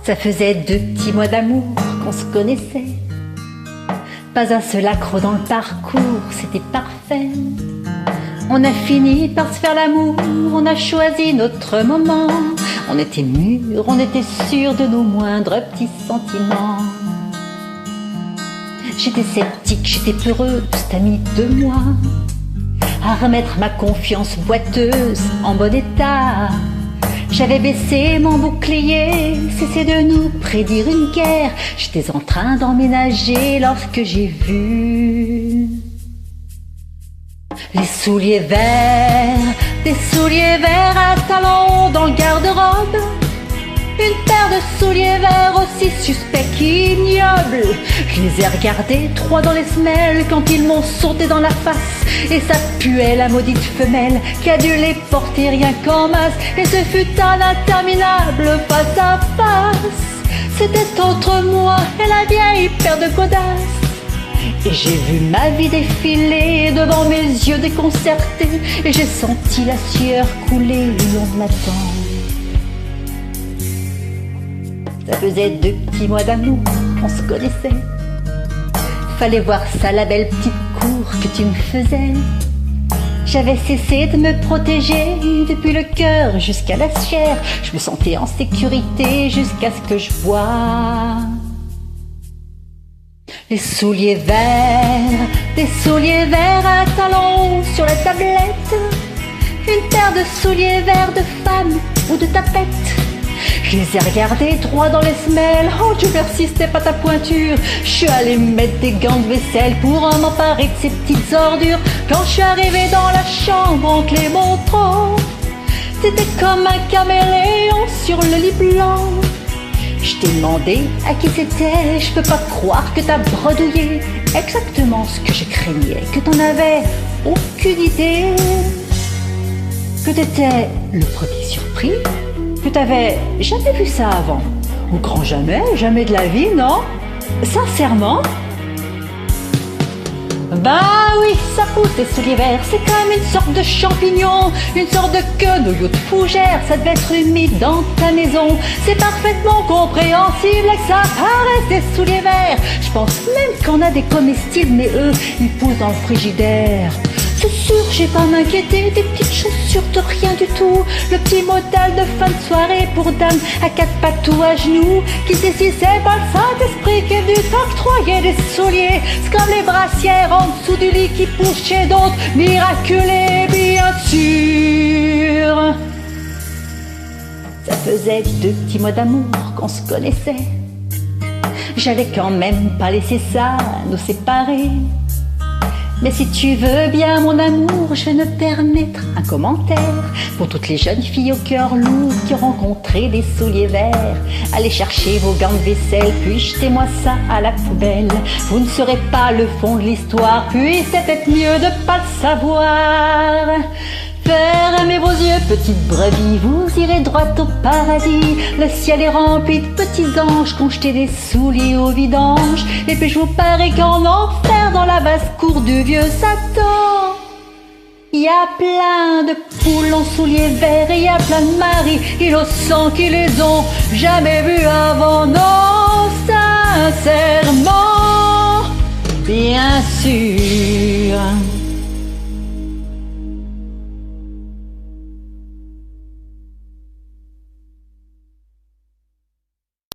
Ça faisait 2 petits mois d'amour qu'on se connaissait. Pas un seul accroc dans le parcours, c'était parfait. On a fini par se faire l'amour, on a choisi notre moment. On était mûrs, on était sûrs de nos moindres petits sentiments. J'étais sceptique, j'étais peureuse, t'as mis 2 mois à remettre ma confiance boiteuse en bon état. J'avais baissé mon bouclier, cessé de nous prédire une guerre. J'étais en train d'emménager lorsque j'ai vu les souliers verts, des souliers verts à talons dans le garde-robe. Une paire de souliers verts aussi suspects qu'ignobles. Je les ai regardés 3 dans les semelles quand ils m'ont sauté dans la face. Et ça puait la maudite femelle qui a dû les porter rien qu'en masse. Et ce fut un interminable face à face. C'était entre moi et la vieille paire de godasses. Et j'ai vu ma vie défiler devant mes yeux déconcertés. Et j'ai senti la sueur couler le long de la tempe. Ça faisait 2 petits mois d'amour qu'on se connaissait. Fallait voir ça, la belle petite cour que tu me faisais. J'avais cessé de me protéger depuis le cœur jusqu'à la chair. Je me sentais en sécurité jusqu'à ce que je voie les souliers verts, des souliers verts à talons sur la tablette. Une paire de souliers verts de femme ou de tapette. Je les ai regardés droit dans les semelles. Oh Dieu merci, c'était pas ta pointure. Je suis allée mettre des gants de vaisselle pour m'emparer de ces petites ordures. Quand je suis arrivée dans la chambre en te les montrant, c'était comme un caméléon sur le lit blanc. Je t'ai demandé à qui c'était. Je peux pas croire que t'as bredouillé exactement ce que je craignais, que t'en avais aucune idée, que t'étais le premier surpris, que t'avais jamais vu ça avant. Au grand jamais, jamais de la vie, non? Sincèrement? Bah oui, ça pousse des souliers verts, c'est comme une sorte de champignon, une sorte de quenouille de fougère, ça devait être humide dans ta maison. C'est parfaitement compréhensible que ça paraisse des souliers verts. Je pense même qu'on a des comestibles, mais eux, ils poussent dans le frigidaire. C'est sûr, j'ai pas m'inquiéter des petites chaussures de rien du tout. Le petit modèle de fin de soirée pour dame à 4 pattes ou à genoux, qui sait si c'est pas le Saint-Esprit qui est venu t'octroyer des souliers. C'est comme les brassières en dessous du lit qui poussent chez d'autres, miraculés bien sûr. Ça faisait 2 petits mois d'amour qu'on se connaissait. J'allais quand même pas laisser ça nous séparer. Mais si tu veux bien mon amour, je vais me permettre un commentaire pour toutes les jeunes filles au cœur lourd qui ont rencontré des souliers verts. Allez chercher vos gants de vaisselle, puis jetez-moi ça à la poubelle. Vous ne saurez pas le fond de l'histoire, puis c'est peut-être mieux de pas le savoir. Fermez vos yeux, petites brebis, vous irez droit au paradis. Le ciel est rempli de petits anges qui ont jeté des souliers au vidange. Et puis je vous parie qu'en enfer, dans la basse-cour du vieux Satan, il y a plein de poules en souliers verts et il y a plein de maris innocents qui les ont jamais vus avant. Non, sincèrement, bien sûr.